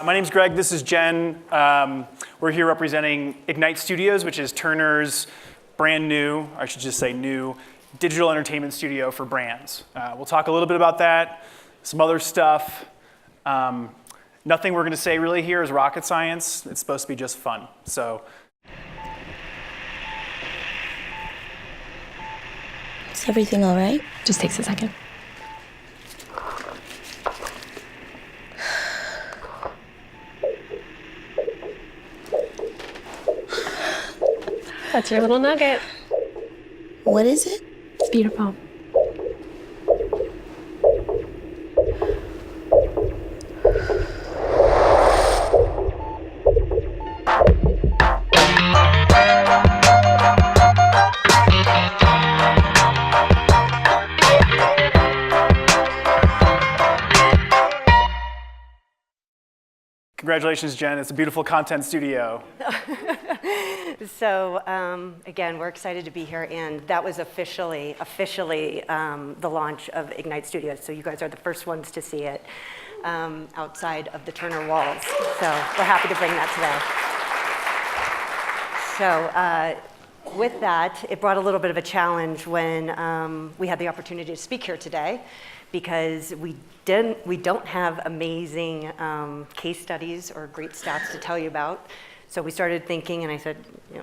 My name's Greg, this is Jen. We're here representing Ignite Studios, which is Turner's brand new, I should just say new, digital entertainment studio for brands. We'll talk a little bit about that, some other stuff. Nothing we're gonna say really here is rocket science. It's supposed to be just fun. So. Is everything all right? Just takes a second. That's your little nugget. What is it? It's beautiful. Congratulations, Jen. It's a beautiful content studio. So again, we're excited to be here, and that was officially the launch of Ignite Studios. So you guys are the first ones to see it outside of the Turner walls. So we're happy to bring that today. So with that, it brought a little bit of a challenge when we had the opportunity to speak here today, because we don't have amazing case studies or great stats to tell you about. So we started thinking, and I said,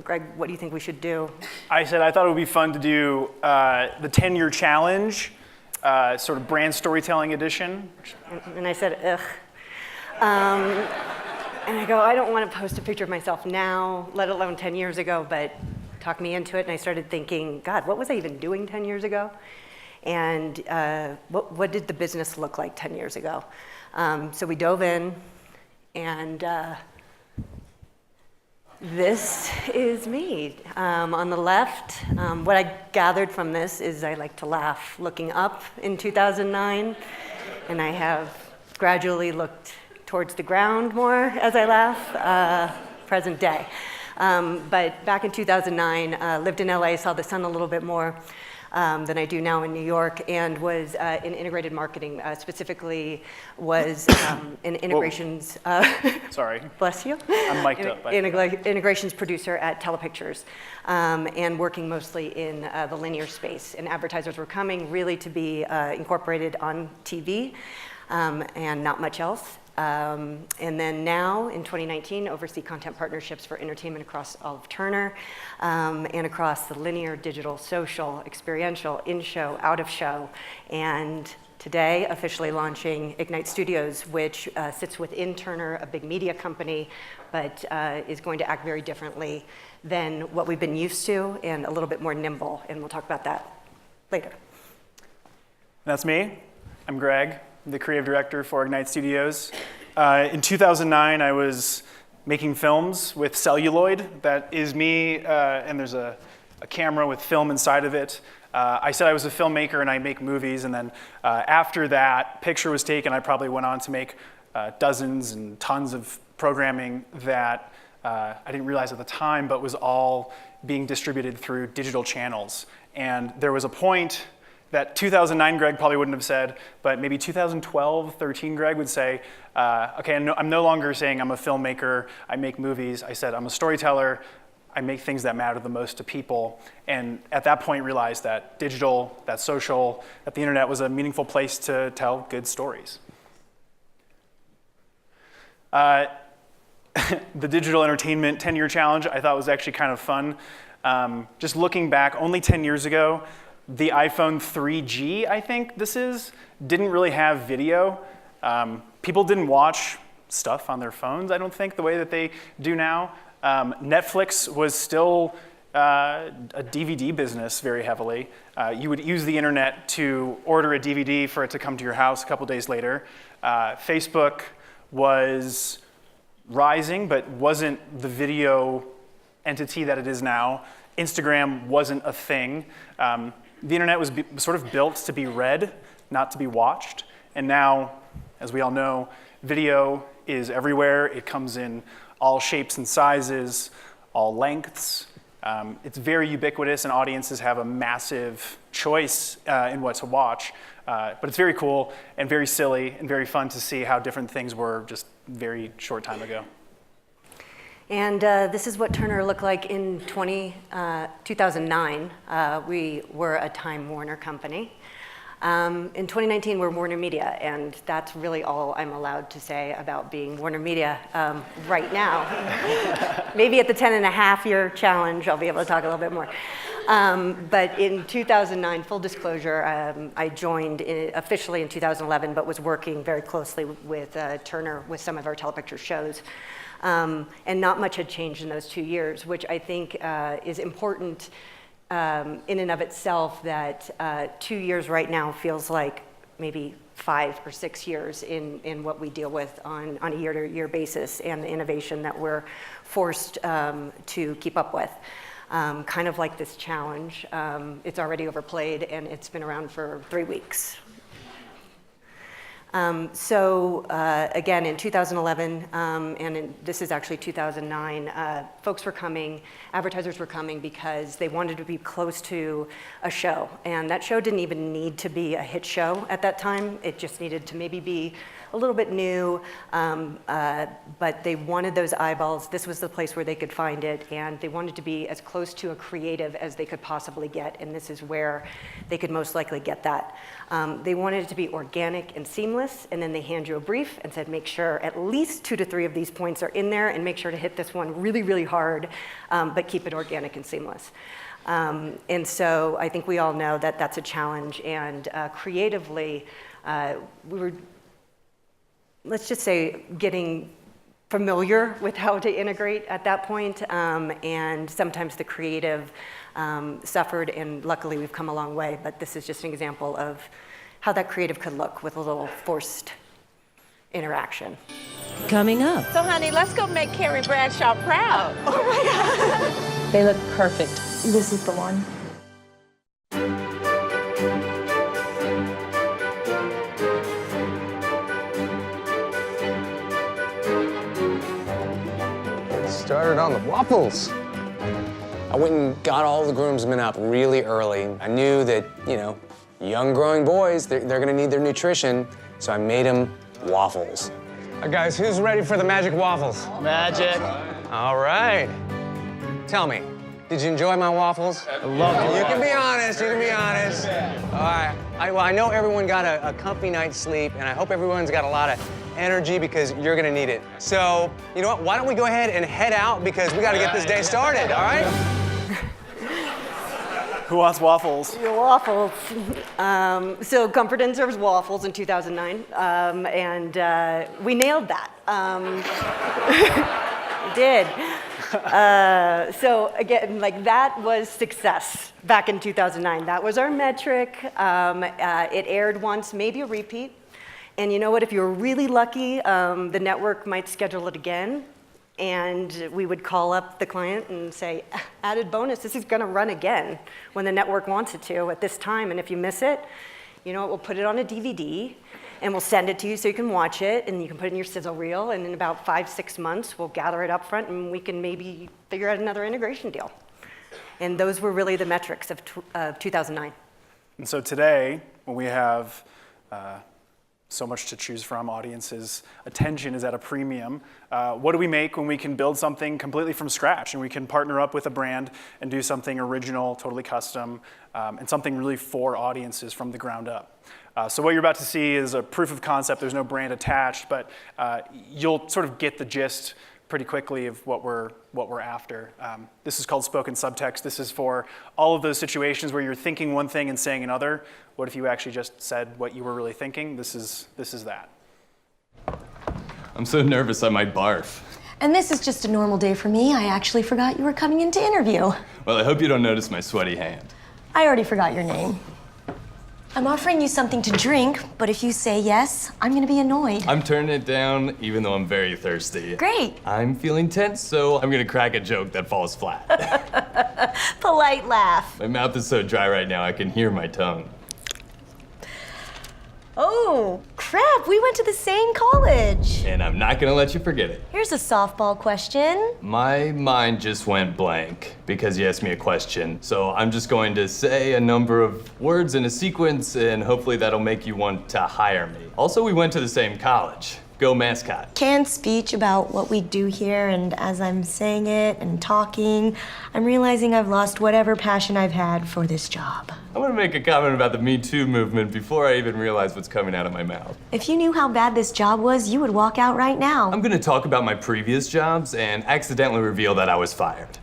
Greg, what do you think we should do? I said I thought it would be fun to do the 10-year challenge, sort of brand storytelling edition. And I said, ugh. And I go, I don't want to post a picture of myself now, let alone 10 years ago, but talk me into it. And I started thinking, God, what was I even doing 10 years ago? And what did the business look like 10 years ago? So we dove in, and this is me. On the left, what I gathered from this is I like to laugh looking up in 2009, and I have gradually looked towards the ground more as I laugh, present day. But back in 2009, lived in LA, saw the sun a little bit more than I do now in New York, and was in integrated marketing, specifically was in integrations. Sorry. Bless you. I'm mic'd up. Integrations producer at Telepictures, and working mostly in the linear space. And advertisers were coming really to be incorporated on TV and not much else. And then now, in 2019, oversee content partnerships for entertainment across all of Turner and across the linear, digital, social, experiential, in-show, out-of-show. And today, officially launching Ignite Studios, which sits within Turner, a big media company, but is going to act very differently than what we've been used to, and a little bit more nimble. And we'll talk about that later. That's me. I'm Greg, the creative director for Ignite Studios. In 2009, I was making films with celluloid. That is me, and there's a camera with film inside of it. I said I was a filmmaker and I make movies, and then after that picture was taken, I probably went on to make dozens and tons of programming that I didn't realize at the time, but was all being distributed through digital channels. And there was a point that 2009 Greg probably wouldn't have said, but maybe 2012, 13 Greg would say, okay, I'm no longer saying I'm a filmmaker, I make movies. I said I'm a storyteller, I make things that matter the most to people. And at that point realized that digital, that social, that the internet was a meaningful place to tell good stories. The digital entertainment 10-year challenge I thought was actually kind of fun. Just looking back, only 10 years ago, the iPhone 3G, I think this is, didn't really have video. People didn't watch stuff on their phones, I don't think, the way that they do now. Netflix was still a DVD business very heavily. You would use the internet to order a DVD for it to come to your house a couple days later. Facebook was rising, but wasn't the video entity that it is now. Instagram wasn't a thing. The internet was sort of built to be read, not to be watched. And now, as we all know, video is everywhere. It comes in all shapes and sizes, all lengths. It's very ubiquitous, and audiences have a massive choice in what to watch. But it's very cool and very silly and very fun to see how different things were just very short time ago. And this is what Turner looked like in 2009. We were a Time Warner company. In 2019, we're Warner Media, and that's really all I'm allowed to say about being Warner Media right now. Maybe at the 10.5-year challenge, I'll be able to talk a little bit more. But in 2009, full disclosure, I joined officially in 2011, but was working very closely with Turner with some of our telepicture shows. And not much had changed in those 2 years, which I think is important in and of itself, that 2 years right now feels like maybe 5 or 6 years in what we deal with on a year-to-year basis, and the innovation that we're forced to keep up with. Kind of like this challenge, it's already overplayed and it's been around for 3 weeks. Again, in 2011, this is actually 2009, folks were coming, advertisers were coming because they wanted to be close to a show. And that show didn't even need to be a hit show at that time. It just needed to maybe be a little bit new, but they wanted those eyeballs. This was the place where they could find it, and they wanted to be as close to a creative as they could possibly get, and this is where they could most likely get that. They wanted it to be organic and seamless, and then they hand you a brief and said, make sure at least 2 to 3 of these points are in there, and make sure to hit this one really, really hard, but keep it organic and seamless. And so I think we all know that that's a challenge, and creatively, we were, let's just say, getting familiar with how to integrate at that point, and sometimes the creative suffered, and luckily we've come a long way, but this is just an example of how that creative could look with a little forced interaction. Coming up. So honey, let's go make Carrie Bradshaw proud. Oh my God. They look perfect. This is the one. Started on the waffles. I went and got all the groomsmen up really early. I knew that, young growing boys, they're gonna need their nutrition, so I made them waffles. Guys, who's ready for the magic waffles? Magic. All right. Tell me, did you enjoy my waffles? I loved it. You can be honest, you can be honest. All right. I know everyone got a comfy night's sleep, and I hope everyone's got a lot of energy because you're gonna need it. So, you know what, why don't we go ahead and head out because we gotta get this day started, all right? Who wants waffles? Waffles. So Comfort Inn serves waffles in 2009, and we nailed that. Did. So again, that was success back in 2009. That was our metric. It aired once, maybe a repeat. And you know what, if you were really lucky, the network might schedule it again, and we would call up the client and say, added bonus, this is gonna run again when the network wants it to at this time, and if you miss it, you know what, we'll put it on a DVD, and we'll send it to you so you can watch it, and you can put it in your sizzle reel, and in about 5-6 months, we'll gather it up front, and we can maybe figure out another integration deal. And those were really the metrics of 2009. And so today, when we have so much to choose from, audiences' attention is at a premium. What do we make when we can build something completely from scratch and we can partner up with a brand and do something original, totally custom, and something really for audiences from the ground up? So what you're about to see is a proof of concept. There's no brand attached, but you'll sort of get the gist pretty quickly of what we're after. This is called spoken subtext. This is for all of those situations where you're thinking one thing and saying another. What if you actually just said what you were really thinking? This is that. I'm so nervous I might barf. And this is just a normal day for me. I actually forgot you were coming in to interview. Well, I hope you don't notice my sweaty hand. I already forgot your name. I'm offering you something to drink, but if you say yes, I'm gonna be annoyed. I'm turning it down, even though I'm very thirsty. Great. I'm feeling tense, so I'm gonna crack a joke that falls flat. Polite laugh. My mouth is so dry right now, I can hear my tongue. Oh, crap, we went to the same college. And I'm not gonna let you forget it. Here's a softball question. My mind just went blank because you asked me a question. So I'm just going to say a number of words in a sequence and hopefully that'll make you want to hire me. Also, we went to the same college. Go mascot. Canned speech about what we do here, and as I'm saying it and talking, I'm realizing I've lost whatever passion I've had for this job. I want to make a comment about the Me Too movement before I even realize what's coming out of my mouth. If you knew how bad this job was, you would walk out right now. I'm going to talk about my previous jobs and accidentally reveal that I was fired.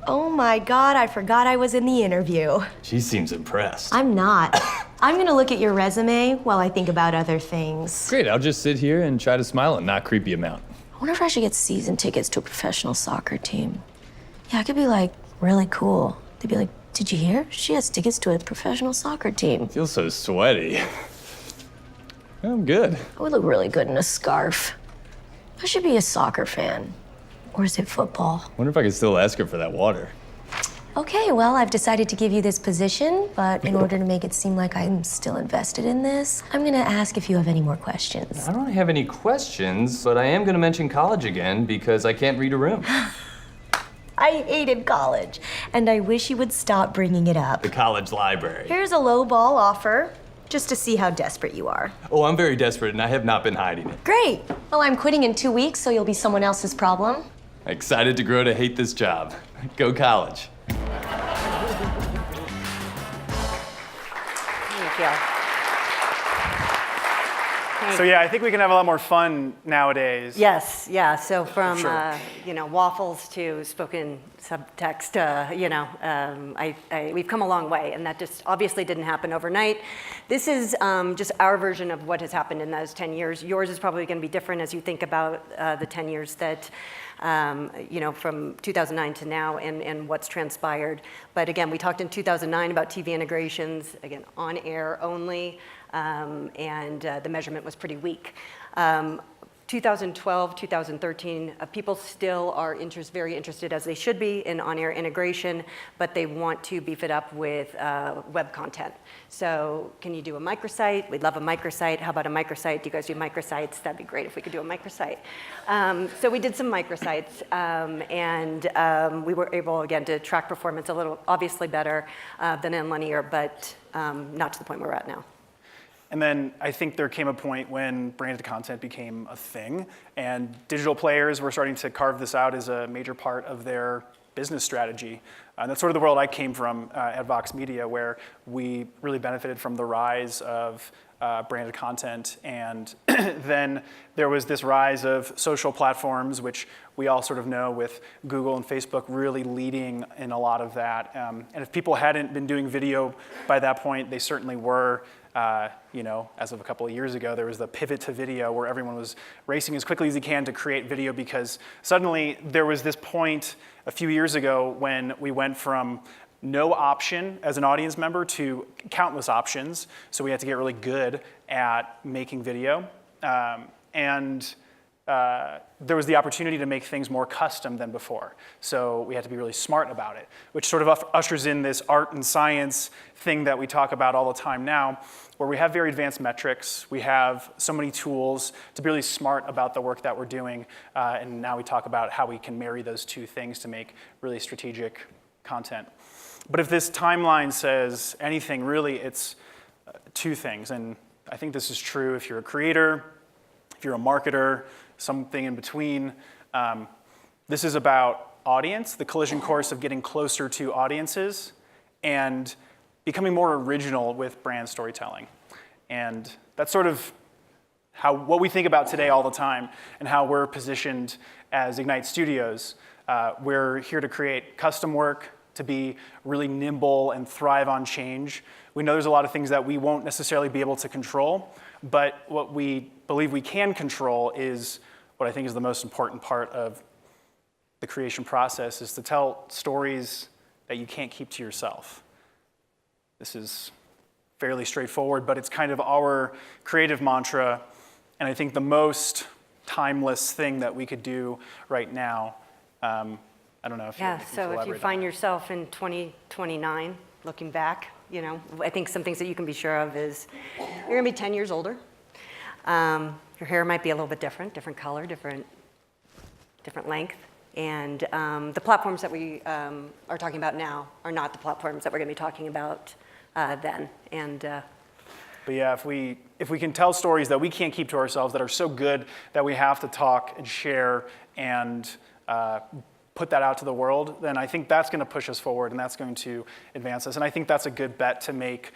Oh my God, I forgot I was in the interview. She seems impressed. I'm not. I'm gonna look at your resume while I think about other things. Great, I'll just sit here and try to smile and not creep you out. I wonder if I should get season tickets to a professional soccer team. Yeah, it could be like really cool. They'd be like, did you hear? She has tickets to a professional soccer team. Feels so sweaty. I'm good. I would look really good in a scarf. I should be a soccer fan. Or is it football? Wonder if I could still ask her for that water. Okay, well, I've decided to give you this position, but in order to make it seem like I'm still invested in this, I'm gonna ask if you have any more questions. I don't have any questions, but I am gonna mention college again because I can't read a room. I hated college, and I wish you would stop bringing it up. The college library. Here's a low ball offer, just to see how desperate you are. Oh, I'm very desperate and I have not been hiding it. Great. Well, I'm quitting in 2 weeks, so you'll be someone else's problem. Excited to grow to hate this job. Go college. Thank you. So yeah, I think we can have a lot more fun nowadays. Yes, yeah. So from Sure. waffles to spoken subtext, we've come a long way, and that just obviously didn't happen overnight. This is just our version of what has happened in those 10 years. Yours is probably going to be different as you think about the 10 years that. From 2009 to now and what's transpired. But again, we talked in 2009 about TV integrations, again, on air only, and the measurement was pretty weak. 2012, 2013, people still are very interested, as they should be, in on-air integration, but they want to beef it up with web content. So can you do a microsite? We'd love a microsite. How about a microsite? Do you guys do microsites? That'd be great if we could do a microsite. So we did some microsites, and we were able, again, to track performance a little, obviously better than in linear, but not to the point where we're at now. And then I think there came a point when branded content became a thing, and digital players were starting to carve this out as a major part of their business strategy. And that's sort of the world I came from at Vox Media, where we really benefited from the rise of branded content. And then there was this rise of social platforms, which we all sort of know, with Google and Facebook really leading in a lot of that. And if people hadn't been doing video by that point, they certainly were. As of a couple of years ago, there was the pivot to video where everyone was racing as quickly as they can to create video, because suddenly there was this point a few years ago when we went from no option as an audience member to countless options. So we had to get really good at making video. There was the opportunity to make things more custom than before. So we had to be really smart about it, which sort of ushers in this art and science thing that we talk about all the time now, where we have very advanced metrics. We have so many tools to be really smart about the work that we're doing. And now we talk about how we can marry those two things to make really strategic content. But if this timeline says anything, really, it's two things. And I think this is true if you're a creator, if you're a marketer, something in between. This is about audience, the collision course of getting closer to audiences and becoming more original with brand storytelling. And that's sort of what we think about today all the time, and how we're positioned as Ignite Studios. We're here to create custom work, to be really nimble and thrive on change. We know there's a lot of things that we won't necessarily be able to control, but what we believe we can control is what I think is the most important part of the creation process, is to tell stories that you can't keep to yourself. This is fairly straightforward, but it's kind of our creative mantra, and I think the most timeless thing that we could do right now. I don't know if Yeah, so if you find yourself in 2029, looking back, I think some things that you can be sure of is you're gonna be 10 years older. Your hair might be a little bit different color, different length. And the platforms that we are talking about now are not the platforms that we're gonna be talking about then. And But yeah, if we can tell stories that we can't keep to ourselves, that are so good that we have to talk and share and put that out to the world, then I think that's going to push us forward and that's going to advance us. And I think that's a good bet to make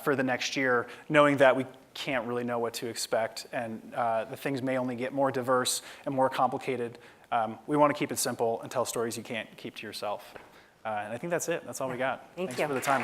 for the next year, knowing that we can't really know what to expect and the things may only get more diverse and more complicated. We want to keep it simple and tell stories you can't keep to yourself. And I think that's it. That's all we got. Thanks for the time.